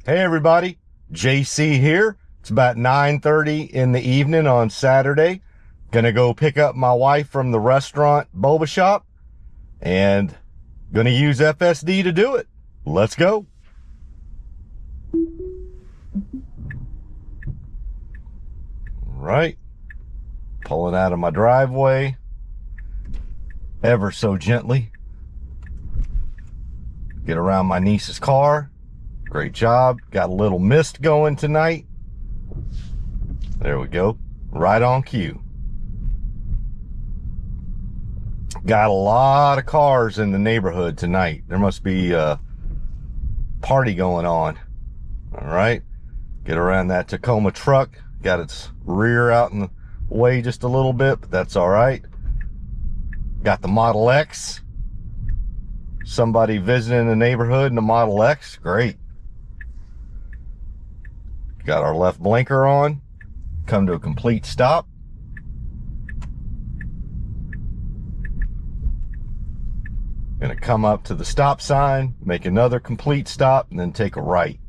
Hey everybody, JC here. It's about 9:30 in the evening on Saturday. Gonna go pick up my wife from the restaurant boba shop and gonna use FSD to do it. Let's go. Right. Pulling out of my driveway ever so gently. Get around my niece's car. Great job. Got a little mist going tonight. There we go. Right on cue. Got a lot of cars in the neighborhood tonight. There must be a party going on. All right. Get around that Tacoma truck. Got its rear out in the way just a little bit, but that's all right. Got the Model X. Somebody visiting the neighborhood in the Model X. Great. Got our left blinker on. Come to a complete stop. Gonna come up to the stop sign, make another complete stop, and then take a right.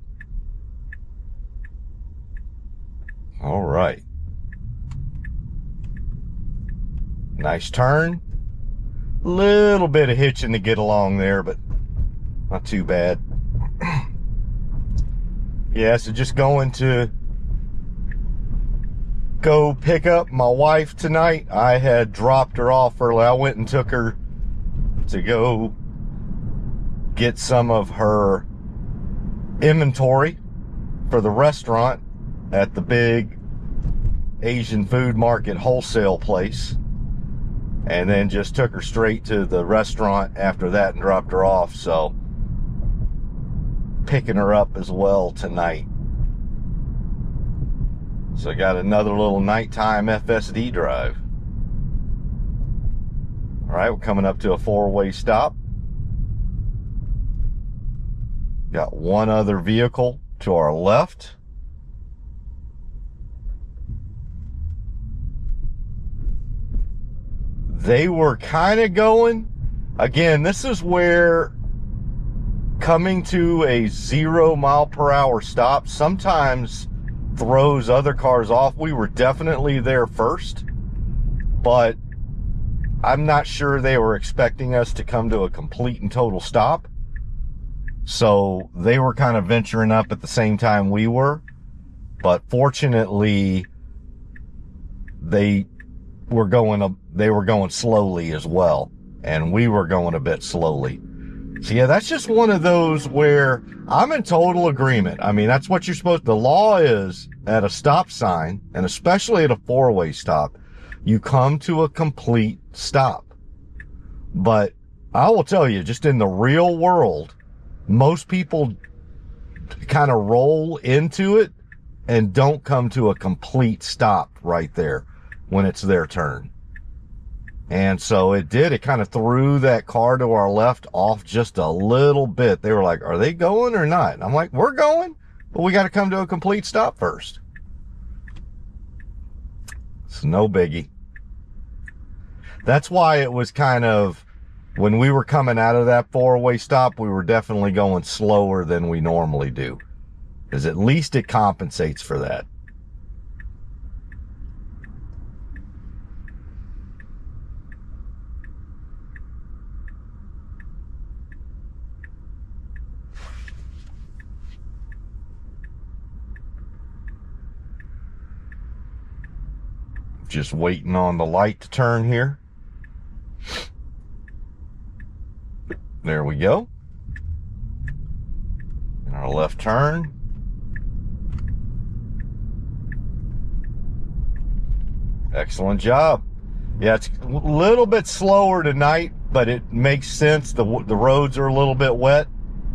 All right. Nice turn. Little bit of hitching to get along there, but not too bad. Yeah, so just going to go pick up my wife tonight. I had dropped her off early. I went and took her to go get some of her inventory for the restaurant at the big Asian food market wholesale place. And then just took her straight to the restaurant after that and dropped her off. So picking her up as well tonight. So I got another little nighttime FSD drive. All right, we're coming up to a four-way stop. Got one other vehicle to our left. They were kind of going. Again, this is where coming to a 0 mile per hour stop sometimes throws other cars off. We were definitely there first, but I'm not sure they were expecting us to come to a complete and total stop. So they were kind of venturing up at the same time we were. But fortunately, they were going slowly as well. And we were going a bit slowly. So yeah, that's just one of those where I'm in total agreement. I mean, that's what you're supposed to. The law is at a stop sign, and especially at a four-way stop, you come to a complete stop. But I will tell you, just in the real world, most people kind of roll into it and don't come to a complete stop right there when it's their turn. And so it kind of threw that car to our left off just a little bit. They were like, are they going or not? And I'm like, we're going, but we got to come to a complete stop first. It's no biggie. That's why it was kind of, when we were coming out of that four-way stop, we were definitely going slower than we normally do. Because at least it compensates for that. Just waiting on the light to turn here. There we go. And our left turn. Excellent job. Yeah, it's a little bit slower tonight, but it makes sense. The roads are a little bit wet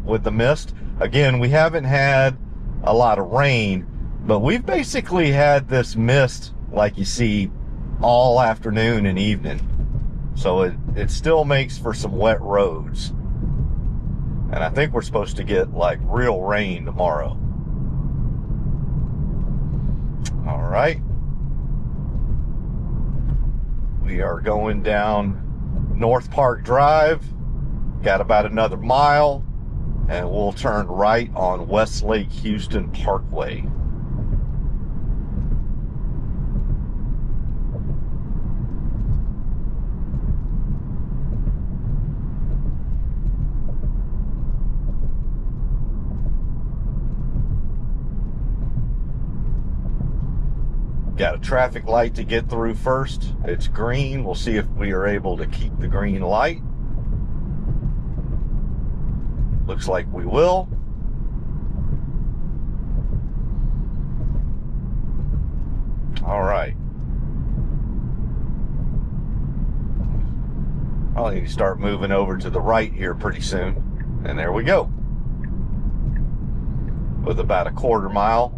with the mist. Again, we haven't had a lot of rain, but we've basically had this mist like you see all afternoon and evening. So it still makes for some wet roads. And I think we're supposed to get like real rain tomorrow. All right. We are going down North Park Drive. Got about another mile. and we'll turn right on Westlake Houston Parkway. Got a traffic light to get through first. It's green. We'll see if we are able to keep the green light. Looks like we will. All right. I'll need to start moving over to the right here pretty soon. And there we go. With about a quarter mile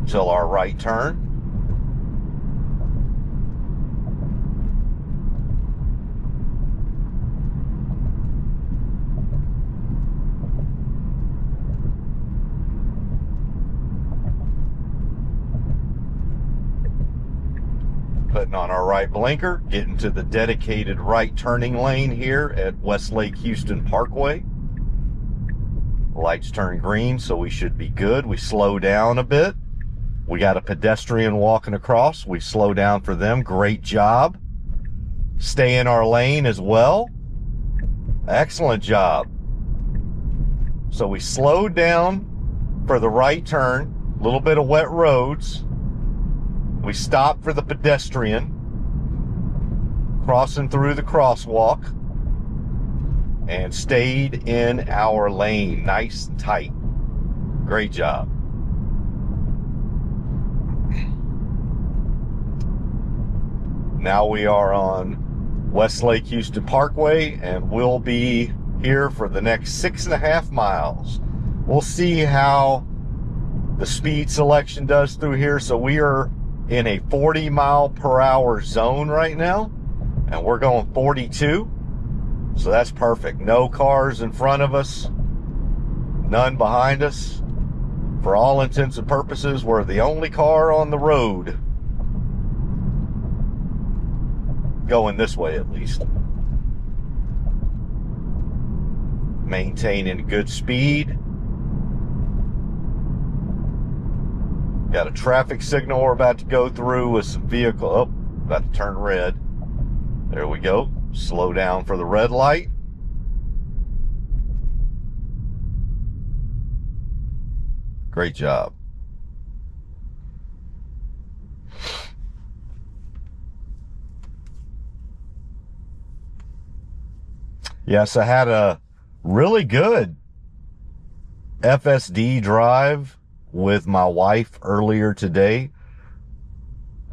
till our right turn. Putting on our right blinker, getting to the dedicated right turning lane here at Westlake Houston Parkway. Lights turn green, so we should be good. We slow down a bit. We got a pedestrian walking across. We slow down for them. Great job. Stay in our lane as well. Excellent job. So we slowed down for the right turn. A little bit of wet roads. We stopped for the pedestrian, crossing through the crosswalk, and stayed in our lane, nice and tight. Great job. Now we are on Westlake Houston Parkway, and we'll be here for the next 6.5 miles. We'll see how the speed selection does through here. So we are in a 40 mile per hour zone right now, and we're going 42, so that's perfect. No cars in front of us, none behind us. For all intents and purposes, we're the only car on the road going this way, at least. Maintaining good speed. Got a traffic signal we're about to go through with some vehicle. Oh, about to turn red. There we go. Slow down for the red light. Great job. Yes, I had a really good FSD drive with my wife earlier today.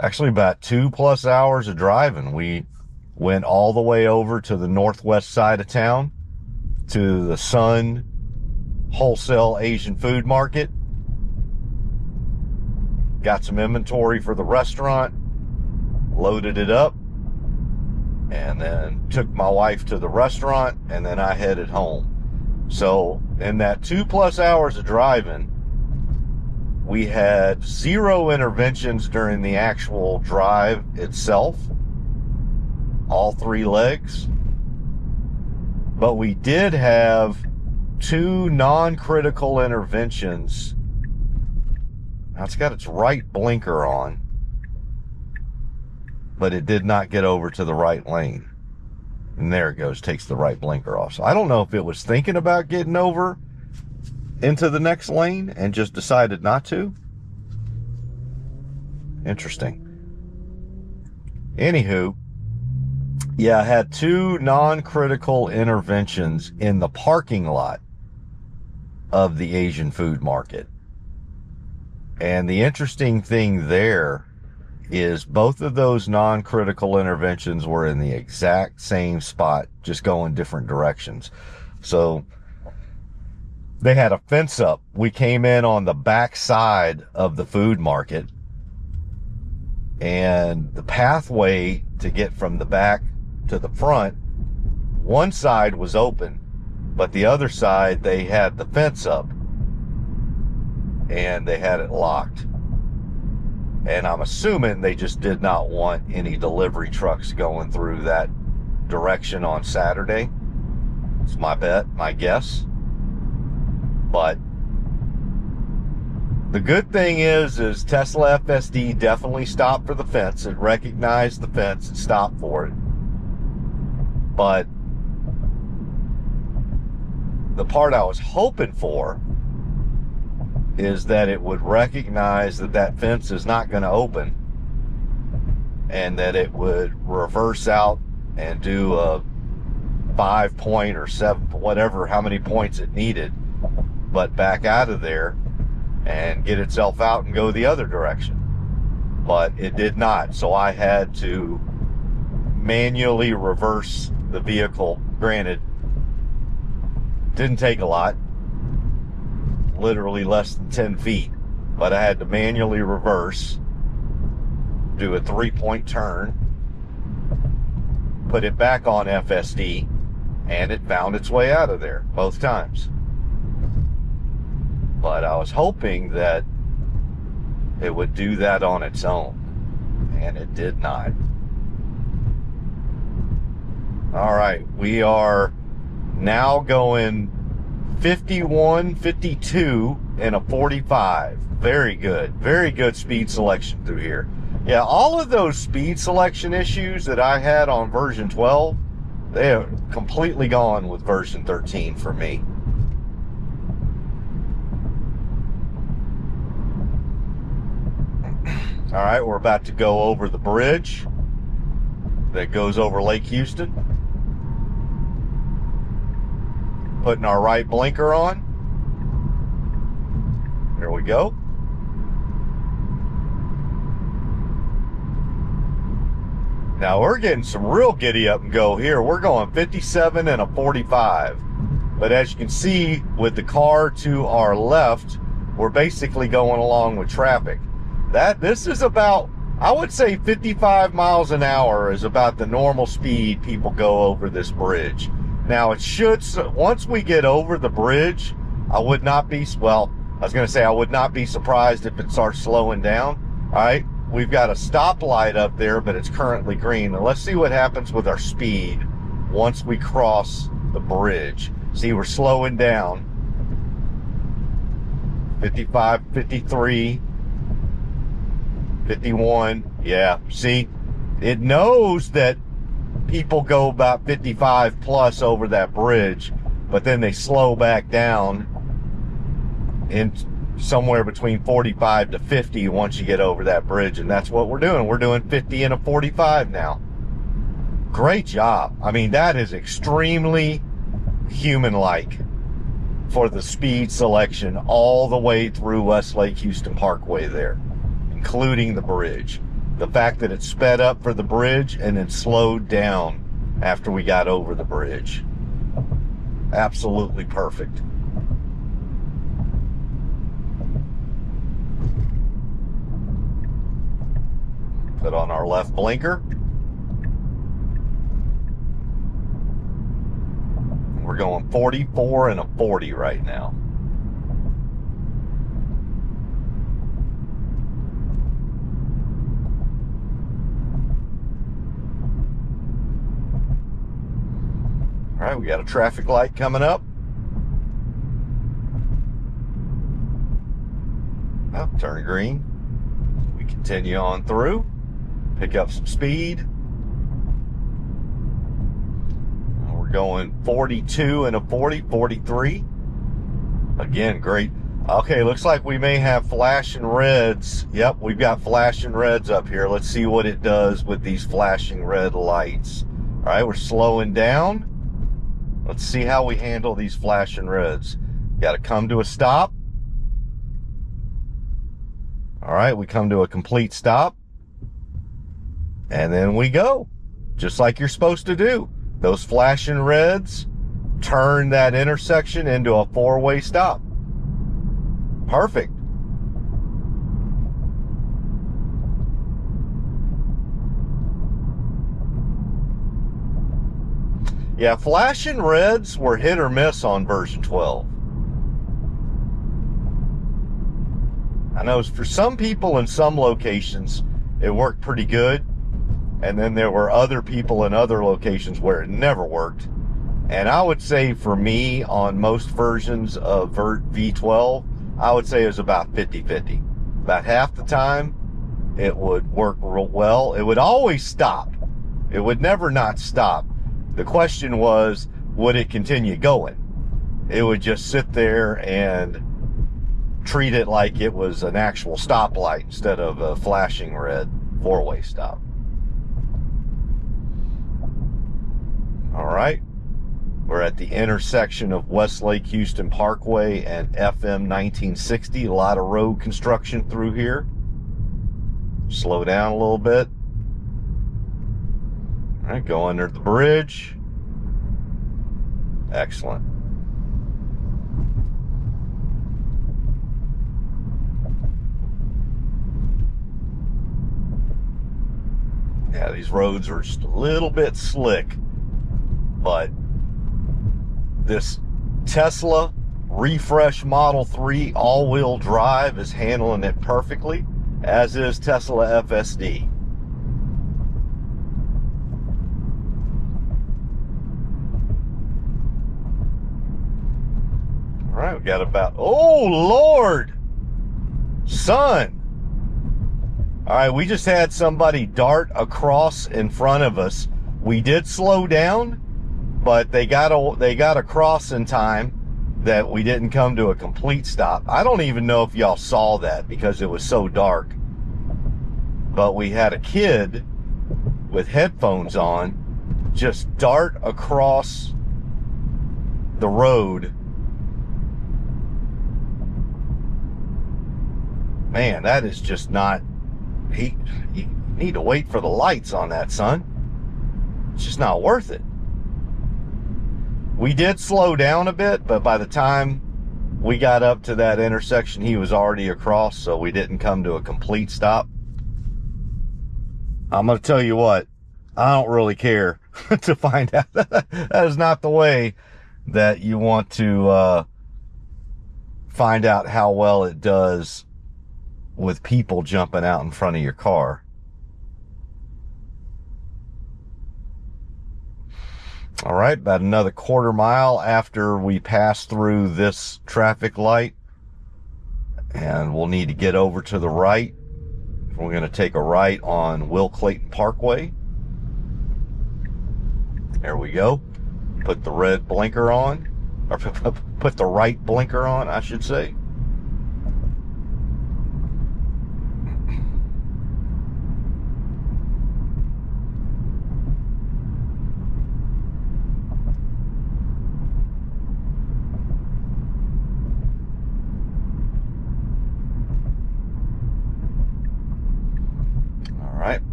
Actually about 2+ hours of driving. We went all the way over to the northwest side of town to the Sun Wholesale Asian Food Market. Got some inventory for the restaurant, loaded it up, and then took my wife to the restaurant, and then I headed home. So in that 2+ hours of driving, we had 0 interventions during the actual drive itself, all 3 legs. But we did have 2 non-critical interventions. Now it's got its right blinker on, but it did not get over to the right lane. And there it goes, takes the right blinker off. So I don't know if it was thinking about getting over into the next lane and just decided not to. Interesting. Anywho, yeah, I had 2 non-critical interventions in the parking lot of the Asian food market. And the interesting thing there is both of those non-critical interventions were in the exact same spot, just going different directions. So they had a fence up. We came in on the back side of the food market, and the pathway to get from the back to the front, one side was open, but the other side, they had the fence up and they had it locked. And I'm assuming they just did not want any delivery trucks going through that direction on Saturday. It's my bet, my guess. But the good thing is Tesla FSD definitely stopped for the fence. It recognized the fence and stopped for it. But the part I was hoping for is that it would recognize that that fence is not going to open, and that it would reverse out and do a 5 point or 7, whatever, how many points it needed, but back out of there and get itself out and go the other direction. But it did not, so I had to manually reverse the vehicle. Granted, didn't take a lot, literally less than 10 feet, but I had to manually reverse, do a 3-point turn, put it back on FSD, and it found its way out of there both times. But I was hoping that it would do that on its own, and it did not. All right, we are now going 51, 52, and a 45. Very good speed selection through here. Yeah, all of those speed selection issues that I had on version 12, they are completely gone with version 13 for me. All right, we're about to go over the bridge that goes over Lake Houston. Putting our right blinker on. There we go. Now we're getting some real giddy up and go here. We're going 57 and a 45. But as you can see with the car to our left, we're basically going along with traffic. This is about, I would say 55 miles an hour is about the normal speed people go over this bridge. Now it should, once we get over the bridge, I would not be, well, I was going to say I would not be surprised if it starts slowing down. All right, we've got a stoplight up there, but it's currently green. And let's see what happens with our speed once we cross the bridge. See, we're slowing down. 55, 53, 51. Yeah, see, it knows that people go about 55 plus over that bridge, but then they slow back down in somewhere between 45 to 50 once you get over that bridge, and that's what we're doing. We're doing 50 and a 45 now. Great job. I mean, that is extremely human-like for the speed selection all the way through West Lake Houston Parkway there, including the bridge. The fact that it sped up for the bridge and then slowed down after we got over the bridge. Absolutely perfect. Put on our left blinker. We're going 44 and a 40 right now. All right, we got a traffic light coming up. Oh, turn green. We continue on through, pick up some speed. We're going 42 and a 40, 43. Again, great. Okay, looks like we may have flashing reds. Yep, we've got flashing reds up here. Let's see what it does with these flashing red lights. All right, we're slowing down. Let's see how we handle these flashing reds. Got to come to a stop. All right, we come to a complete stop. And then we go, just like you're supposed to do. Those flashing reds turn that intersection into a 4-way stop. Perfect. Yeah, flashing reds were hit or miss on version 12. I know for some people in some locations, it worked pretty good. And then there were other people in other locations where it never worked. And I would say for me, on most versions of Vert V12, I would say it was about 50-50. About half the time, it would work real well. It would always stop. It would never not stop. The question was, would it continue going? It would just sit there and treat it like it was an actual stoplight instead of a flashing red four-way stop. All right. We're at the intersection of Westlake Houston Parkway and FM 1960. A lot of road construction through here. Slow down a little bit. All right, go under the bridge. Excellent. Yeah, these roads are just a little bit slick, but this Tesla refresh Model 3 all-wheel drive is handling it perfectly, as is Tesla FSD. All right, we got about, oh Lord, son. All right, we just had somebody dart across in front of us. We did slow down, but they got across in time that we didn't come to a complete stop. I don't even know if y'all saw that because it was so dark. But we had a kid with headphones on just dart across the road. Man, that is just not... You need to wait for the lights on that, son. It's just not worth it. We did slow down a bit, but by the time we got up to that intersection, he was already across, so we didn't come to a complete stop. I'm going to tell you what, I don't really care to find out. That is not the way that you want to find out how well it does with people jumping out in front of your car. All right, about another quarter mile after we pass through this traffic light, and we'll need to get over to the right. We're going to take a right on Will Clayton Parkway. There we go. Put the red blinker on, or put the right blinker on, I should say.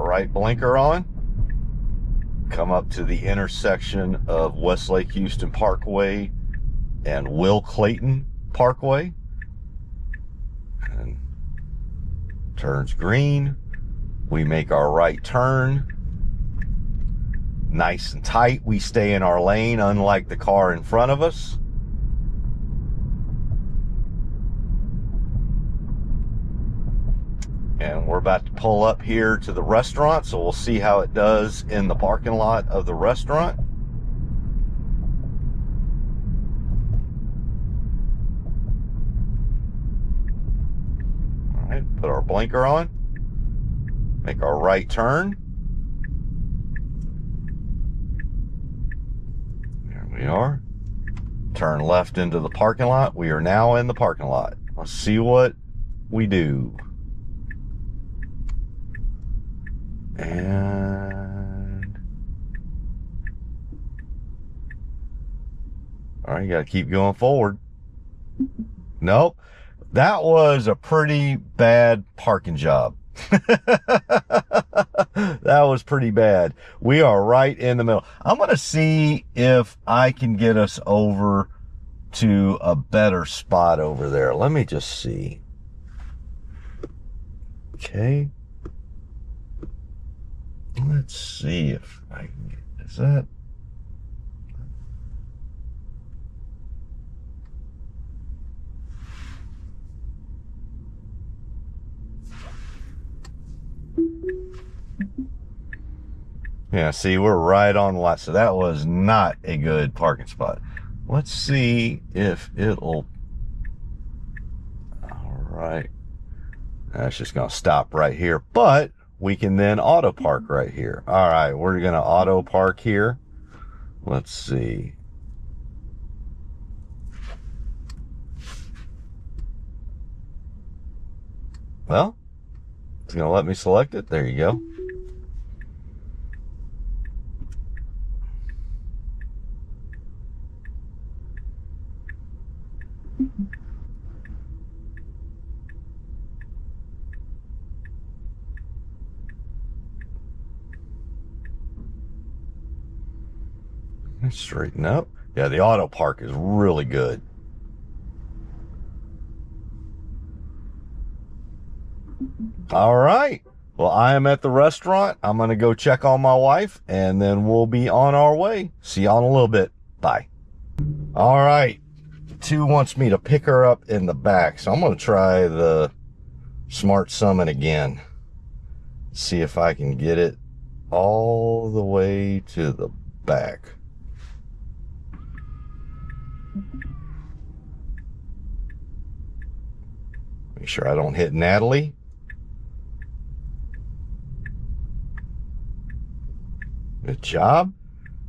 Right blinker on, come up to the intersection of Westlake Houston Parkway and Will Clayton Parkway, and turns green. We make our right turn, nice and tight. We stay in our lane, unlike the car in front of us. And we're about to pull up here to the restaurant, so we'll see how it does in the parking lot of the restaurant. All right, put our blinker on, make our right turn. There we are. Turn left into the parking lot. We are now in the parking lot. Let's see what we do. And all right, you got to keep going forward. Nope, that was a pretty bad parking job. That was pretty bad. We are right in the middle. I'm going to see if I can get us over to a better spot over there. Let me just see. Okay. Let's see if I can get, is that? Yeah, see, we're right on the lot. So that was not a good parking spot. Let's see if it'll... All right. That's just going to stop right here. But we can then auto park right here. All right, we're going to auto park here. Let's see. Well, it's going to let me select it. There you go. Straighten up. Yeah, the auto park is really good. All right. Well, I am at the restaurant. I'm going to go check on my wife, and then we'll be on our way. See y'all in a little bit. Bye. All right. 2 wants me to pick her up in the back, so I'm going to try the Smart Summit again. See if I can get it all the way to the back. Make sure I don't hit Natalie. Good job.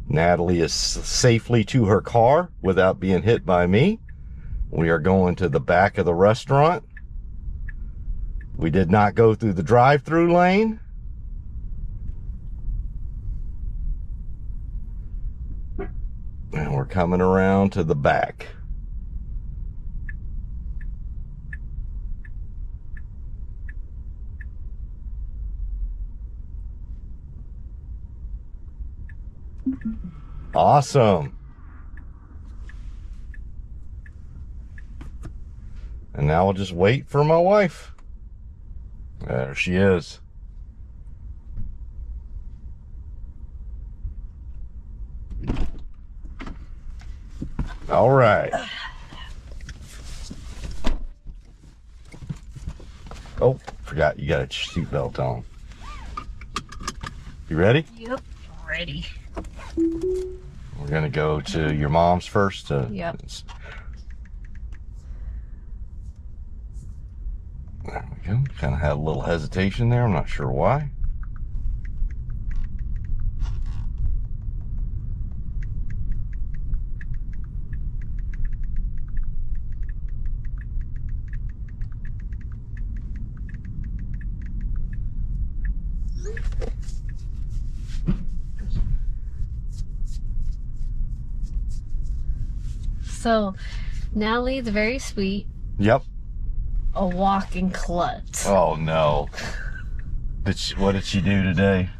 Natalie is safely to her car without being hit by me. We are going to the back of the restaurant. We did not go through the drive-through lane. And we're coming around to the back. Awesome. And now we'll just wait for my wife. There she is. All right. Oh, forgot you got a seatbelt on. You ready? Yep, ready. We're gonna go to your mom's first. Yep. There we go. Kind of had a little hesitation there. I'm not sure why. So, Natalie's very sweet. Yep. A walking klutz. Oh no. What did she do today?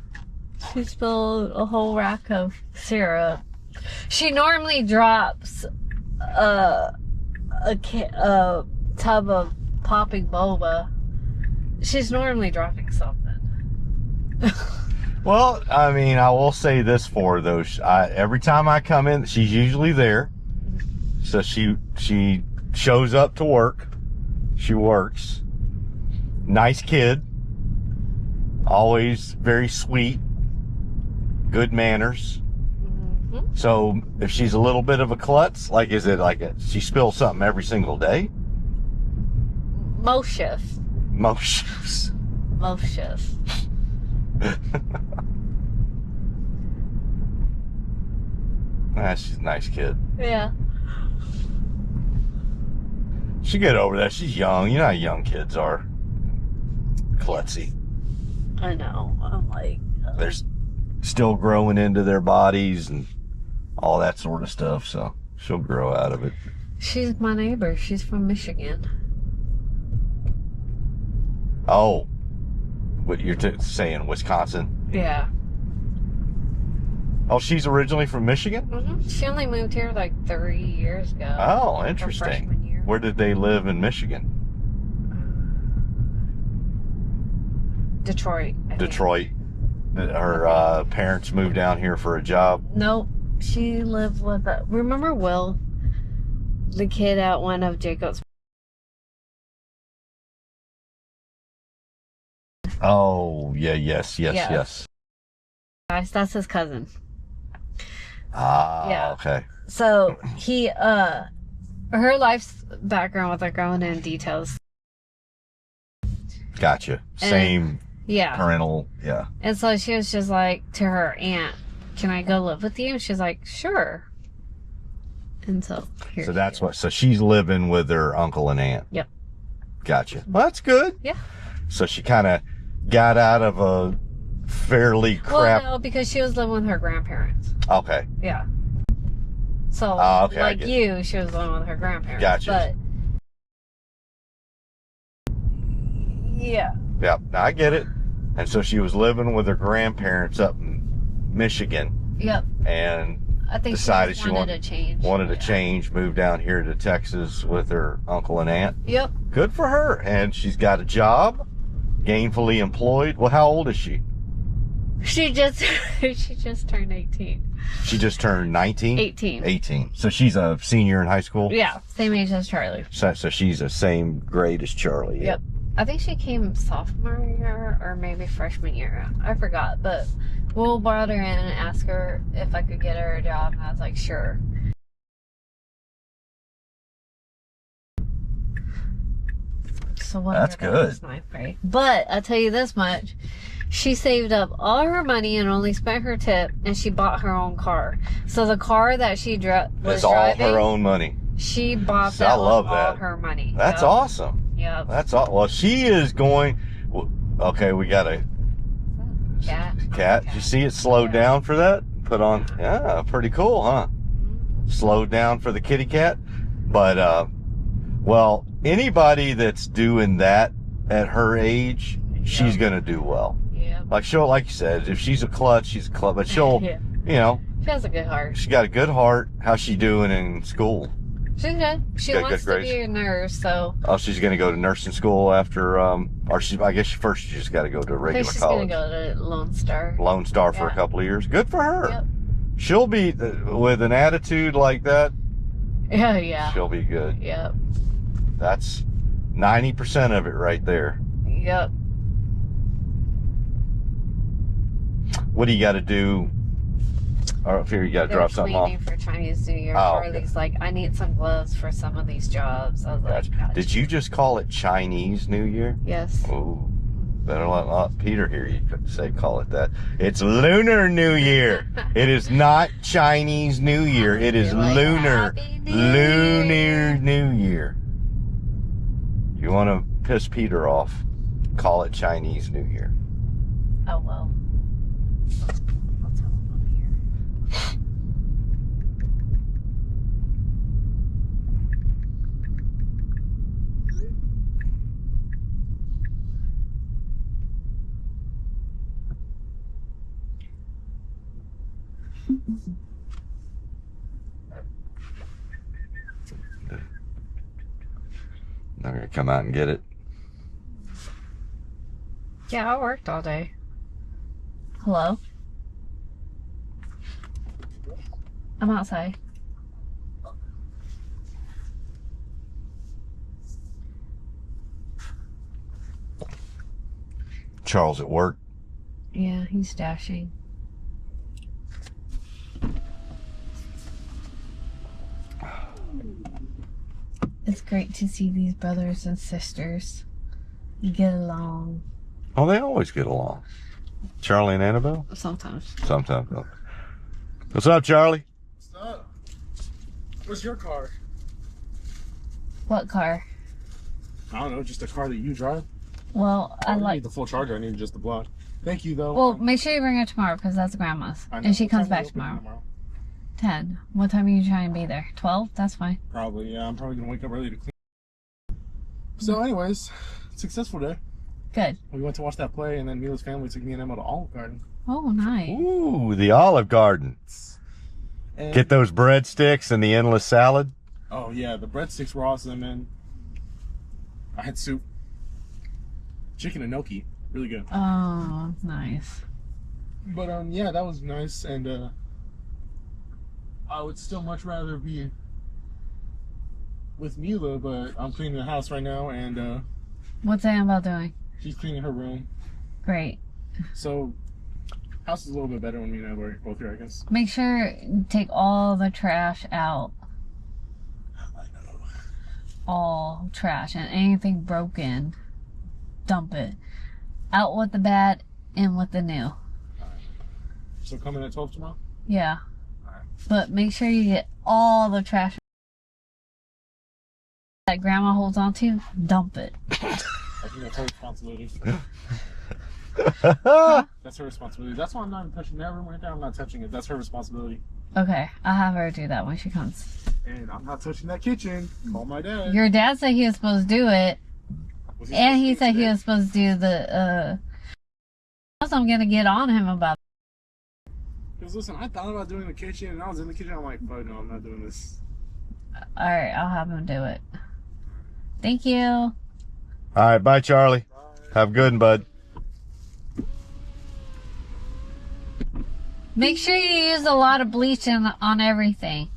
She spilled a whole rack of syrup. She normally drops a tub of popping boba. She's normally dropping something. Well, I mean, I will say this for her, though. Every time I come in, she's usually there. So she shows up to work. She works. Nice kid. Always very sweet. Good manners. Mm-hmm. So if she's a little bit of a klutz, like, is it like she spills something every single day? Most shifts. Most shifts. Most shifts. She's a nice kid. Yeah. She get over that. She's young. You know how young kids are. Klutzy. I know. I'm like... They're still growing into their bodies and all that sort of stuff, so she'll grow out of it. She's my neighbor. She's from Michigan. Oh. What you're saying, Wisconsin? Yeah. Oh, she's originally from Michigan? Mm-hmm. She only moved here like 3 years ago. Oh, Her interesting. freshman year. Where did they live in Michigan? Detroit. I think. Detroit. Her parents moved down here for a job. Nope. She lived with remember Will? The kid at one of Jacob's. Oh, yeah, yes. Guys, that's his cousin. Ah, Yeah. okay. So he, her life's background without going into details. Gotcha. Same Yeah. parental, yeah. And so she was just like to her aunt, "Can I go live with you?" And she's like, "Sure." And so here. So that's what. So she's living with her uncle and aunt. Yep. Gotcha. Well, that's good. Yeah. So she kind of got out of a fairly crap. Well, no, because she was living with her grandparents. Okay. Yeah. So, Okay, like you, she was living with her grandparents. Gotcha. But yeah. Yep. Now I get it. And so she was living with her grandparents up in Michigan. Yep. And I think decided she wanted to change. Wanted to change, moved down here to Texas with her uncle and aunt. Yep. Good for her. And she's got a job, gainfully employed. Well, how old is she? She just turned 18. She just turned 19? 18. 18. So she's a senior in high school? Yeah, same age as Charlie. So she's the same grade as Charlie. Yep. I think she came sophomore year or maybe freshman year. I forgot, but Will brought her in and asked her if I could get her a job, and I was like, sure. So That's good. Ninth grade. But I'll tell you this much. She saved up all her money and only spent her tip, and she bought her own car. So the car that she was It's all driving, her own money. she bought I that love with all that. her money. That's awesome. Yep. That's all. Well, she is going. Okay, we got a cat. Did you see it slowed down for that? Put on. Yeah, pretty cool, huh? Slowed down for the kitty cat. But, well, anybody that's doing that at her age, she's going to do well. Yeah. Like you said, if she's a klutz, she's a klutz. But she'll, you know. She has a good heart. She got a good heart. How's she doing in school? She's good. She got wants good to be a nurse, so. Oh, she's going to go to nursing school after, or I guess first she just got to go to a I regular think she's college. going to go to Lone Star. Lone Star for a couple of years. Good for her. Yep. She'll be, with an attitude like that, Yeah. she'll be good. Yep. That's 90% of it right there. Yep. What do you got to do? Or if you got to drop something off. For Chinese New Year. Oh, Charlie's like, I need some gloves for some of these jobs. I was like, gotcha. Did you just call it Chinese New Year? Yes. Oh, better let Peter hear you call it that. It's Lunar New Year. It is not Chinese New Year. It is Lunar New Year. You want to piss Peter off, call it Chinese New Year. Oh, well. I'll tell him I'm here. They're going to come out and get it. Yeah, I worked all day. Hello? I'm outside. Charles at work. Yeah, he's dashing. It's great to see these brothers and sisters get along. Oh, they always get along. Charlie and Annabelle? Sometimes. Sometimes. What's up, Charlie? What's up? What's your car? What car? I don't know, just a car that you drive. Well, I don't like. need the full charger. I need just the block. Thank you, though. Well, make sure you bring it tomorrow because that's grandma's, I know. and she What comes time back you open tomorrow. 10. What time are you trying to be there? 12? That's fine. Probably, yeah. I'm probably gonna wake up early to clean. So, anyways, successful day. Good. We went to watch that play, and then Mila's family took me and Emma to Olive Garden. Oh, nice. Ooh, the Olive Garden. And, Get those breadsticks and the endless salad. oh yeah, the breadsticks were awesome, and I had soup, chicken and gnocchi, really good. Oh, nice. But yeah, that was nice, and I would still much rather be with Mila, but I'm cleaning the house right now, and What's Annabelle doing? she's cleaning her room. Great. So House is a little bit better when we're both here, I guess. Make sure take all the trash out. I know. All trash and anything broken, dump it. Out with the bad, in with the new. So coming at 12 tomorrow? Yeah. Alright. But make sure you get all the trash that grandma holds on to, dump it. I think that's her responsibility. That's her responsibility. That's why I'm not touching that room right there. I'm not touching it. That's her responsibility. Okay, I'll have her do that when she comes. And I'm not touching that kitchen. Call my dad. Your dad said he was supposed to do it. And he said he was supposed to do the, I'm gonna get on him about it. Because listen, I thought about doing the kitchen, and I was in the kitchen, I'm like, oh no, I'm not doing this. Alright, I'll have him do it. Thank you. All right, bye, Charlie. Bye. Have a good one, bud. Make sure you use a lot of bleach on everything.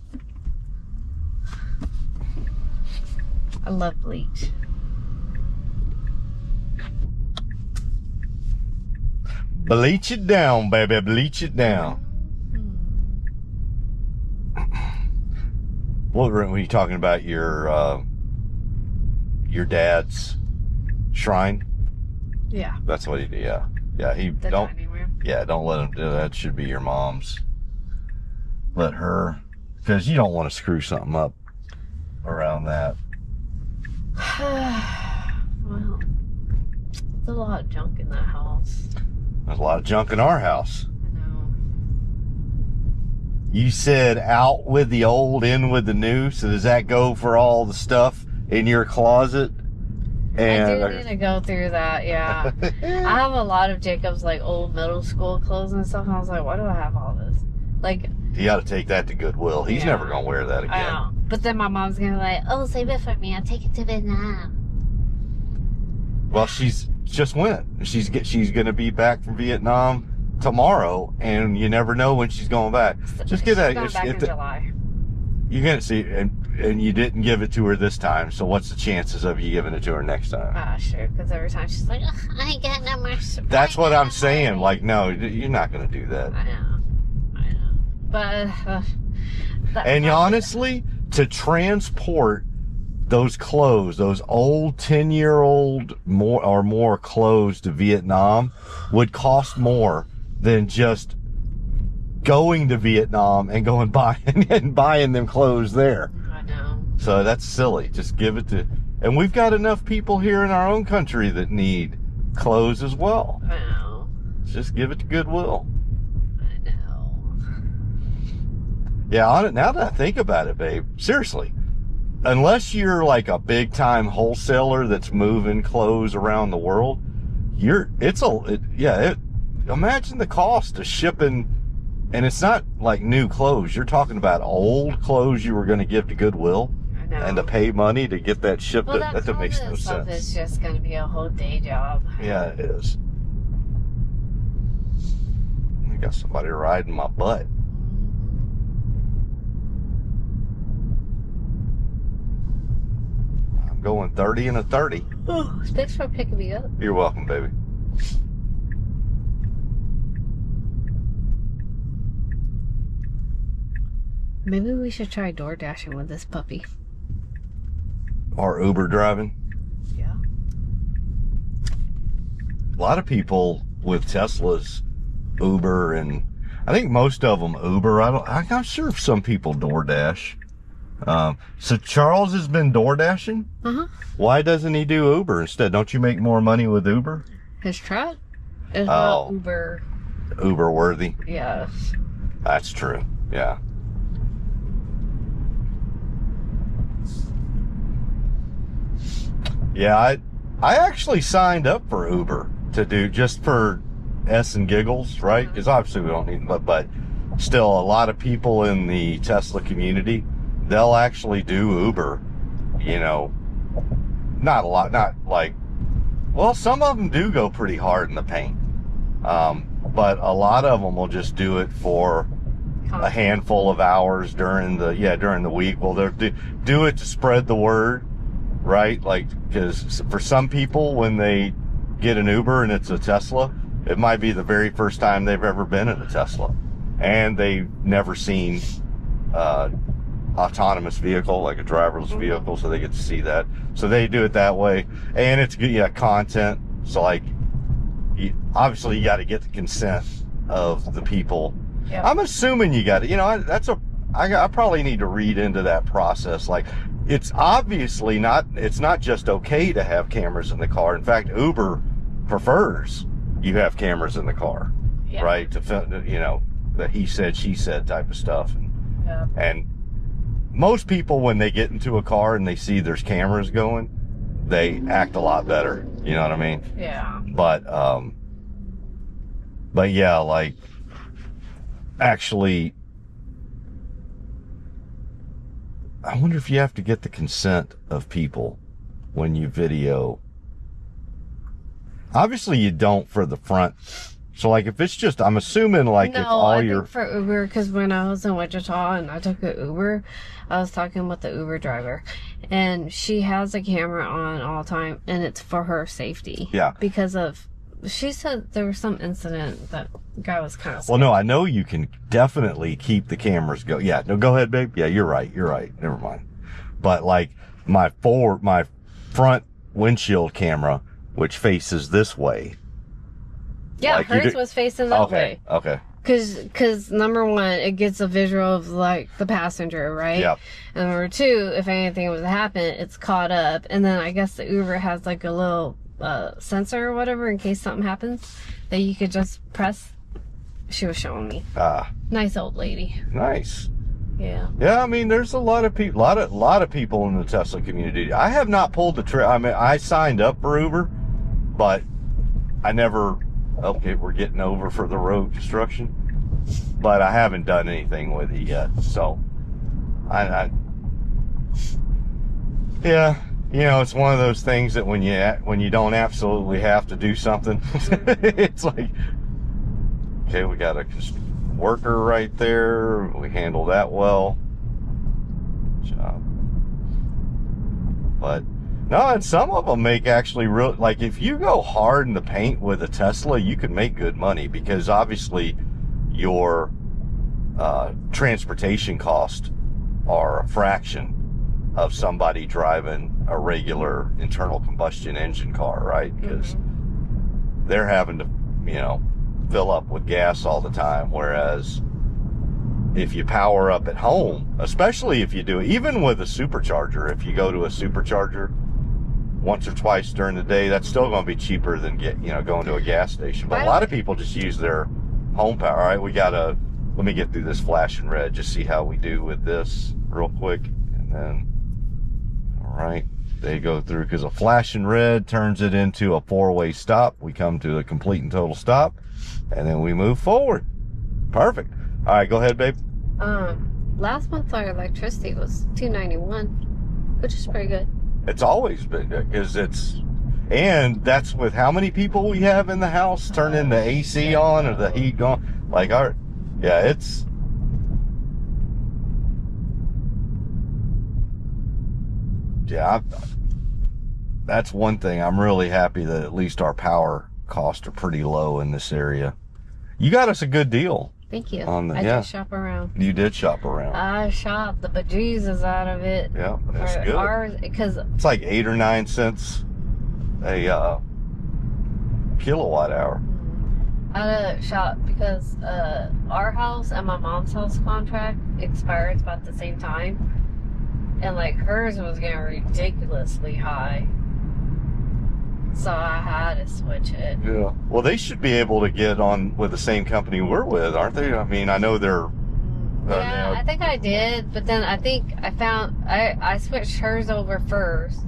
I love bleach. Bleach it down, baby. Bleach it down. What were you talking about? Your dad's shrine? Yeah. That's what he did. Yeah, yeah. He The don't. dining room. Yeah, don't let him do that. Should be your mom's. Let her, because you don't want to screw something up around that. Well, there's a lot of junk in that house. There's a lot of junk in our house. I know. You said out with the old, in with the new. So does that go for all the stuff in your closet? And I do need to go through that, yeah. I have a lot of Jacob's like old middle school clothes and stuff, and I was like, why do I have all this? Like, you got to take that to Goodwill. He's Yeah. never gonna wear that again. I know. But then my mom's gonna be like, oh, save it for me. I'll take it to Vietnam. Well, she's just went. She's gonna be back from Vietnam tomorrow, and you never know when she's going back. Just get that. She's going back in July. You're gonna see, and you didn't give it to her this time. So what's the chances of you giving it to her next time? Sure, because every time she's like, oh, I ain't got no more. That's what I'm saying. Like, no, you're not gonna do that. I know. But, And honestly, to transport those clothes, those old 10-year-old more clothes to Vietnam would cost more than just going to Vietnam and going buying them clothes there. I know. So that's silly. Just give it to, and we've got enough people here in our own country that need clothes as well. I know. Just give it to Goodwill. I know. Yeah, on it. Now that I think about it, babe, seriously, unless you're like a big time wholesaler that's moving clothes around the world, imagine the cost of shipping, and it's not like new clothes. You're talking about old clothes you were going to give to Goodwill, I know. and to pay money to get that shipped. Well, that makes no stuff sense. is just going to be a whole day job. Yeah, it is. I got somebody riding my butt. I'm going 30 and a 30. Oh, thanks for picking me up. You're welcome, baby. Maybe we should try door dashing with this puppy. Or Uber driving. Yeah. A lot of people with Teslas Uber, and I think most of them Uber. I'm not sure if some people DoorDash. So Charles has been DoorDashing. Uh-huh. Why doesn't he do Uber instead? Don't you make more money with Uber? His truck is not Uber. Uber worthy. Yes. That's true. Yeah. Yeah, I actually signed up for Uber to do just for S and giggles, right? Because obviously we don't need, but still a lot of people in the Tesla community, they'll actually do Uber, you know, not a lot, not like, well, some of them do go pretty hard in the paint. But a lot of them will just do it for a handful of hours during the week. Well, they'll do it to spread the word, right? Like, because for some people, when they get an Uber and it's a Tesla, It might be the very first time they've ever been in a Tesla, and they've never seen autonomous vehicle, like a driverless vehicle, so they get to see that. So they do it that way, and it's good, yeah, content. So like, obviously you got to get the consent of the people. Yep. I'm assuming you got to, I probably need to read into that process. Like, it's obviously not, it's not just okay to have cameras in the car. In fact, Uber prefers you have cameras in the car, Yeah. right? To, you know, the he said, she said type of stuff. And most people, when they get into a car and they see there's cameras going, they act a lot better. You know what I mean? Yeah. But yeah, like, actually, I wonder if you have to get the consent of people when you video. Obviously you don't for the front. So like, if it's just, I'm assuming like, no, if all I your... think for Uber, because when I was in Wichita and I took an Uber, I was talking with the Uber driver, and she has a camera on all the time, and it's for her safety. Yeah. Because of, she said there was some incident that guy was kind of Well, no, I know you can definitely keep the cameras go. Yeah, no, go ahead, babe. Yeah, you're right. Never mind. But like, my front windshield camera, which faces this way. Yeah, like hers was facing that way. Okay. Cause number one, it gets a visual of like the passenger, right? Yep. And number two, if anything was to happen, it's caught up. And then I guess the Uber has like a little sensor or whatever in case something happens that you could just press. She was showing me. Nice old lady. Nice. Yeah. Yeah, I mean, there's a lot of people, lot of people in the Tesla community. I have not pulled the trigger. I mean, I signed up for Uber, but I never. Okay, we're getting over for the road construction, but I haven't done anything with it yet. So, yeah, you know, it's one of those things that when you don't absolutely have to do something, it's like, okay, we got a worker right there. We handle that well. Good job. But no, and some of them make actually real, like if you go hard in the paint with a Tesla, you can make good money because obviously your transportation costs are a fraction of somebody driving a regular internal combustion engine car, right? Because they're having to, you know, fill up with gas all the time. Whereas if you power up at home, especially if you do, even with a supercharger, if you go to a supercharger once or twice during the day, that's still going to be cheaper than going to a gas station. But a lot of people just use their home power. All right, let me get through this flashing red, just see how we do with this real quick. And then, all right, they go through, because a flashing red turns it into a four-way stop. We come to a complete and total stop, and then we move forward. Perfect. All right, go ahead, babe. Last month our electricity was $291, which is pretty good. It's always been good because and that's with how many people we have in the house, turning the AC on or the heat on. Like that's one thing. I'm really happy that at least our power costs are pretty low in this area. You got us a good deal. Thank you. I did shop around. You did shop around. I shopped the bejesus out of it. Yeah, that's good. Ours, because it's like 8 or 9 cents a kilowatt hour. I had to shop because our house and my mom's house contract expires about the same time, and like hers was getting ridiculously high. So I had to switch it. Yeah. Well, they should be able to get on with the same company we're with, aren't they? I mean, I know they're... yeah, I think I did, but then I think I switched hers over first,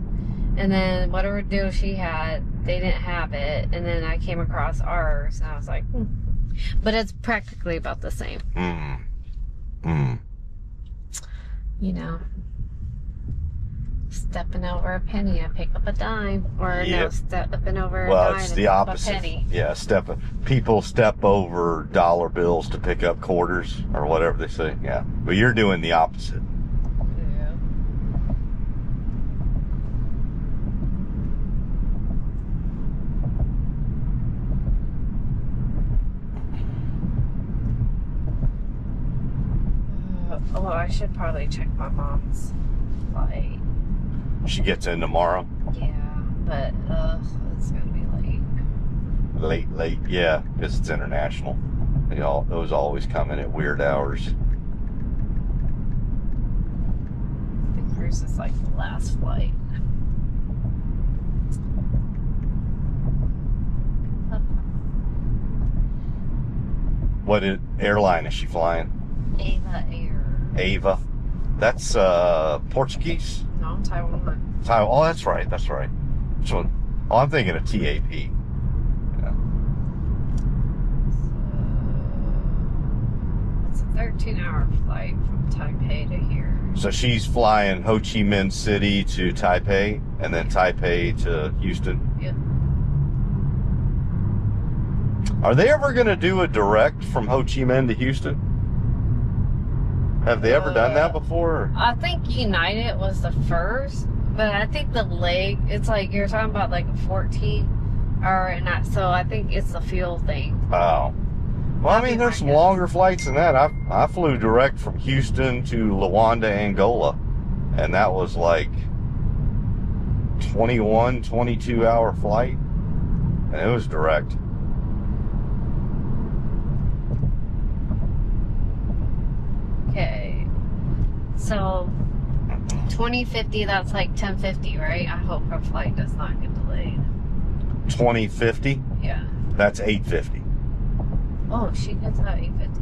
and then whatever deal she had, they didn't have it, and then I came across ours, and I was like, But it's practically about the same. You know. Stepping over a penny, I pick up a dime. Or no, stepping over a dime it's and the pick opposite. up a penny. Yeah, people step over dollar bills to pick up quarters or whatever they say. Yeah, but you're doing the opposite. Yeah. Although I should probably check my mom's flight. She gets in tomorrow. Yeah, but it's gonna be late. Late, yeah, because it's international. Those always come in at weird hours. I think hers is like the last flight. What airline is she flying? Ava Air. Ava. That's Portuguese? No, Taiwan. Taiwan. Oh, that's right. That's right. Which one? Oh, I'm thinking of TAP. Yeah. It's a 13-hour flight from Taipei to here. So she's flying Ho Chi Minh City to Taipei, and then Taipei to Houston. Yeah. Are they ever going to do a direct from Ho Chi Minh to Houston? Have they ever done that before? I think United was the first, but I think the leg, it's like you're talking about like a 14-hour, and so I think it's the fuel thing. Oh. Well, I mean, there's some longer flights than that. I flew direct from Houston to Luanda, Angola, and that was like 21, 22-hour flight, and it was direct. Okay, so 2050, that's like 1050, right? I hope her flight does not get delayed. 2050? Yeah. That's 850. Oh, she gets out 850.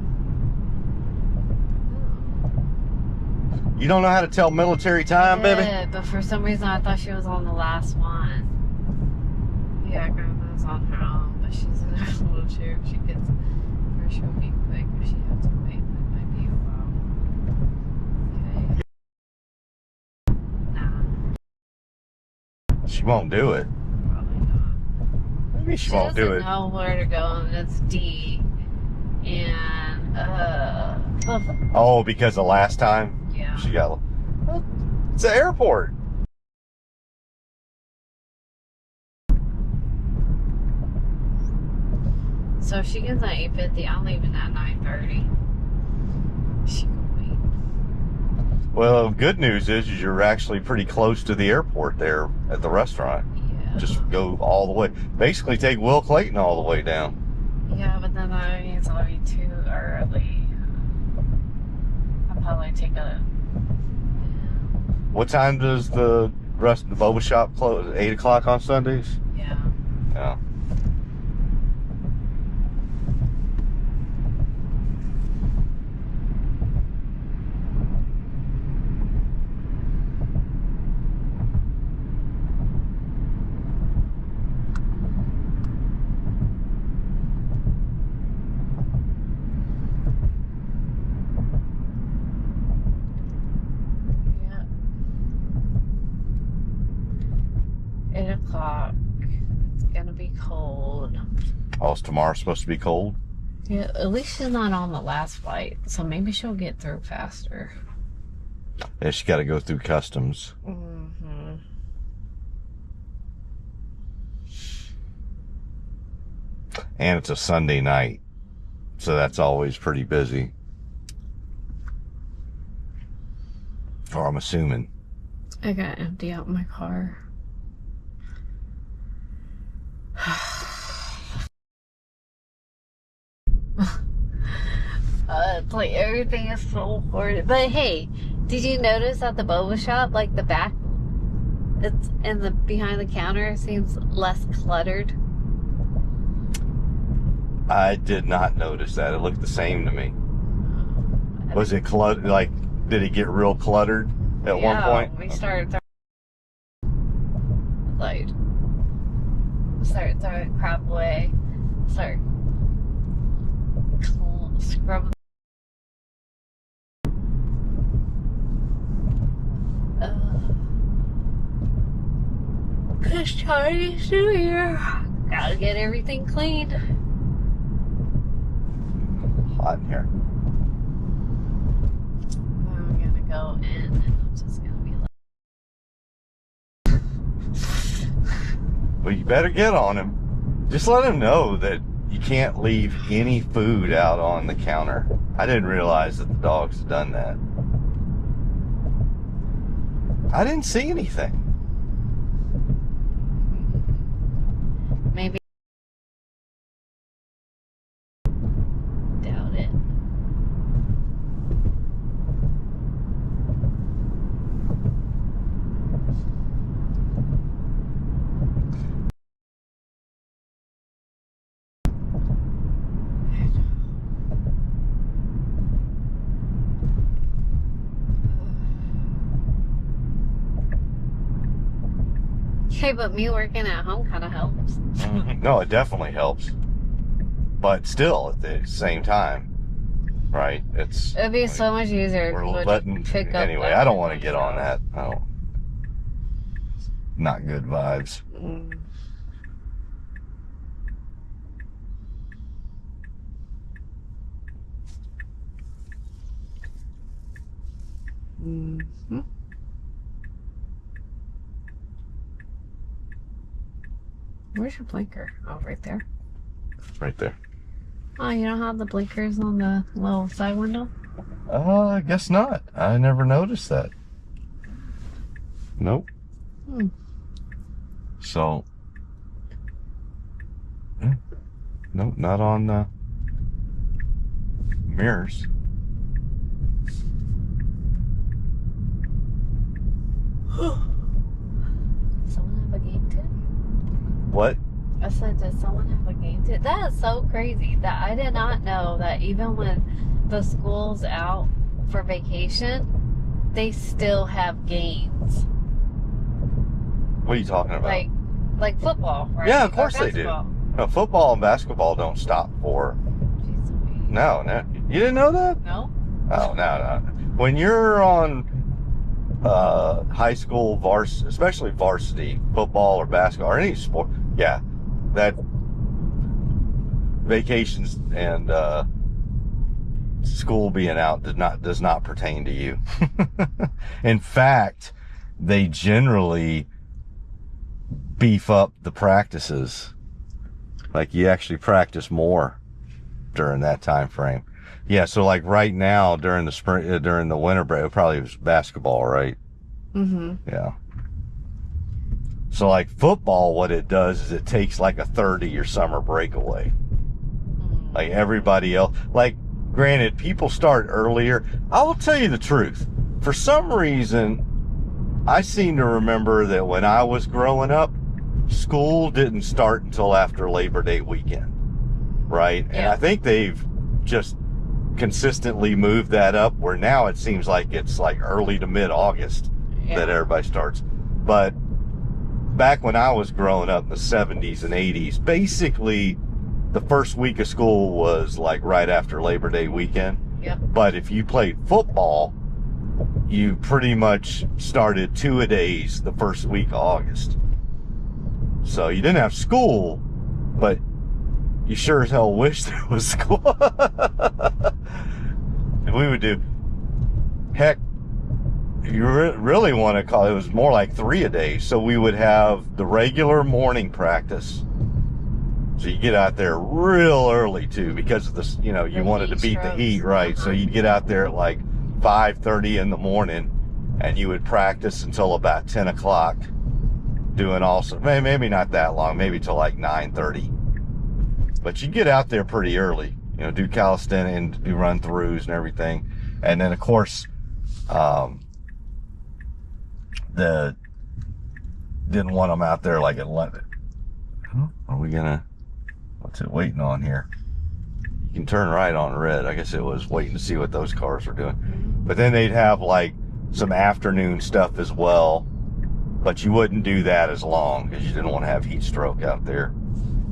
You don't know how to tell military time, baby? Yeah, but for some reason I thought she was on the last one. Yeah, Grandma's on her own, but she's in her wheelchair. If she gets, or she'll be quick. If she has to wait, that might be a while. Okay. Nah, She won't do it. probably not. Maybe she won't do it. She doesn't know where to go, and it's D. And, Oh, because the last time yeah. she got... Well, it's an airport. So if she gets at 850, I'm leaving at 9:30. She can wait. Well, good news is you're actually pretty close to the airport there at the restaurant. Yeah. Just go all the way. Basically take Will Clayton all the way down. Yeah, but then that means I'll be too early. I'll probably take a... What time does the rest of the boba shop close? 8 o'clock on Sundays? Yeah. Yeah. Yeah. 8 o'clock. It's gonna be cold. Oh, is tomorrow supposed to be cold? Yeah, at least she's not on the last flight, so maybe she'll get through faster. Yeah, she got to go through customs. Mm-hmm. And it's a Sunday night, so that's always pretty busy. Or I'm assuming. I gotta empty out my car. It's like everything is so horrid. But hey, did you notice at the boba shop, like the back, it's in the behind the counter seems less cluttered? I did not notice that. It looked the same to me. Was it cluttered? Like, did it get real cluttered at one point? We started throwing crap away. Start scrubbing. Cause Chinese New Year, gotta get everything cleaned. Hot in here. I'm gonna go in and I'm just gonna be like, Well, you better get on him. Just let him know that you can't leave any food out on the counter. I didn't realize that the dogs had done that. I didn't see anything. Maybe. Doubt it. Okay, but me working at home kind of helps. No, it definitely helps. But still, at the same time, right? It'd be so much easier We're to letting, pick up. anyway, I don't want to get on that. I don't. Not good vibes. Mm-hmm. Where's your blinker? Oh, right there. Right there. Oh, you don't have the blinkers on the little side window? I guess not. I never noticed that. Nope. So, yeah. Nope, not on the mirrors. Someone have a game too? What? I said, does someone have a game too? That is so crazy that I did not know that even when the school's out for vacation, they still have games. What are you talking about? Like football, right? Yeah, of course Or they do. basketball. No, football and basketball don't stop for. Jeez, No. You didn't know that? no? Oh, no. When you're on high school especially varsity football or basketball or any sport, yeah, that vacations and school being out does not pertain to you. In fact, they generally beef up the practices. Like you actually practice more during that time frame. Yeah, so like right now during the spring, during the winter break, it probably was basketball, right? Mm-hmm. Yeah. So like football, what it does is it takes like a third of your summer break away. Like everybody else, like granted, people start earlier. I will tell you the truth. For some reason, I seem to remember that when I was growing up, school didn't start until after Labor Day weekend, right? Yeah. And I think they've just consistently moved that up where now it seems like it's like early to mid-August that everybody starts. But back when I was growing up in the 70s and 80s, basically the first week of school was like right after Labor Day weekend. Yep. But if you played football, you pretty much started 2-a-days the first week of August. So you didn't have school, but you sure as hell wish there was school. And we would do, heck, if you really want to call it, it was more like 3-a-day. So we would have the regular morning practice. So you get out there real early too, because of this, you wanted to beat the heat, right? So you'd get out there at like 5:30 in the morning, and you would practice until about 10 o'clock, doing also maybe not that long, maybe till like 9:30. But you get out there pretty early, do calisthenics and do run throughs and everything, and then of course, didn't want them out there like at London. Are we gonna? What's it waiting on here? You can turn right on red. I guess it was waiting to see what those cars were doing. But then they'd have like some afternoon stuff as well. But you wouldn't do that as long because you didn't want to have heat stroke out there.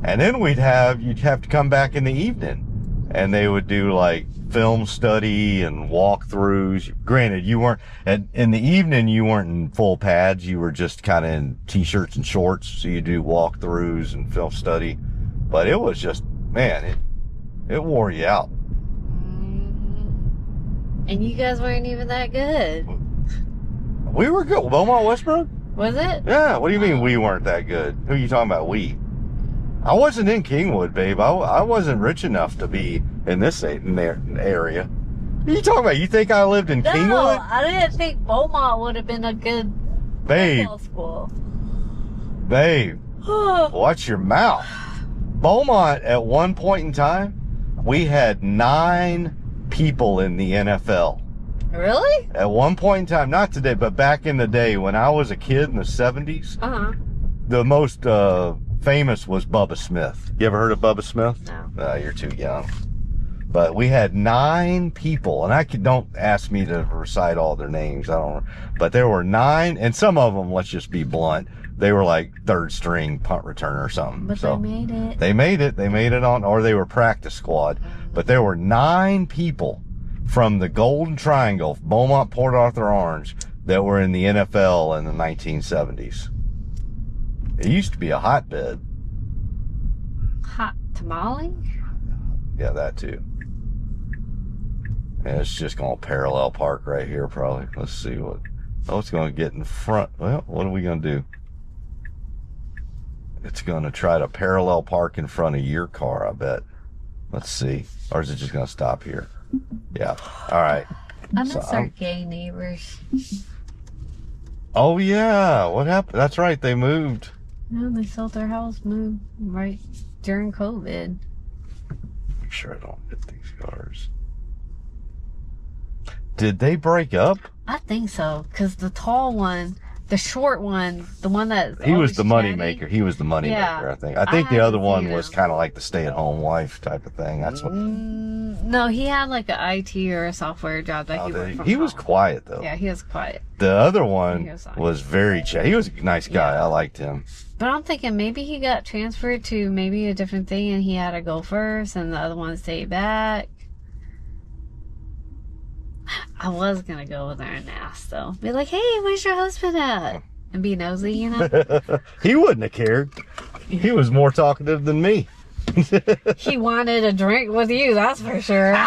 And then you'd have to come back in the evening, and they would do like film study and walkthroughs. Granted, you weren't, in the evening, you weren't in full pads. You were just kind of in t-shirts and shorts. So you do walkthroughs and film study. But it was just, man, it wore you out. And you guys weren't even that good. We were good. Beaumont Westbrook? Was it? Yeah. What do you mean we weren't that good? Who are you talking about, we? I wasn't in Kingwood, babe. I wasn't rich enough to be in this area. What are you talking about? You think I lived in Kingwood? No, I didn't think Beaumont would have been a good Babe, Football school. babe, watch your mouth. Beaumont, at one point in time, we had 9 people in the NFL. Really? At one point in time, not today, but back in the day when I was a kid in the 70s, the most famous was Bubba Smith. You ever heard of Bubba Smith? No. You're too young. But we had 9 people, and don't ask me to recite all their names. I don't. But there were 9, and some of them, let's just be blunt, they were like third string punt returner or something. But so they made it. They made it. They made it on, or they were practice squad. But there were 9 people from the Golden Triangle, Beaumont, Port Arthur, Orange, that were in the NFL in the 1970s. It used to be a hotbed. Hot tamale? Yeah, that too. And it's just going to parallel park right here, probably. Let's see what. Oh, it's going to get in front. Well, what are we going to do? It's going to try to parallel park in front of your car, I bet. Let's see. Or is it just going to stop here? Yeah. All right. I miss our gay neighbors. Oh, yeah. What happened? That's right. They moved. No, they sold their house, moved right during COVID. Make sure I don't hit these cars. Did they break up? I think so, because the tall one, the short one, the one that he was the money chatty, maker. He was the money Yeah. maker, I think. I think the other one seen was him. kind of like the stay-at-home wife type of thing. That's what. No, he had like an IT or a software job that he worked from He was home. quiet though. Yeah, he was quiet. The other one He was like- was very chat. He was a nice guy. Yeah. I liked him. But I'm thinking maybe he got transferred to maybe a different thing and he had to go first and the other one stayed back. I was going to go over there and ask though. Be like, hey, where's your husband at? And be nosy, you know? He wouldn't have cared. He was more talkative than me. He wanted a drink with you, that's for sure.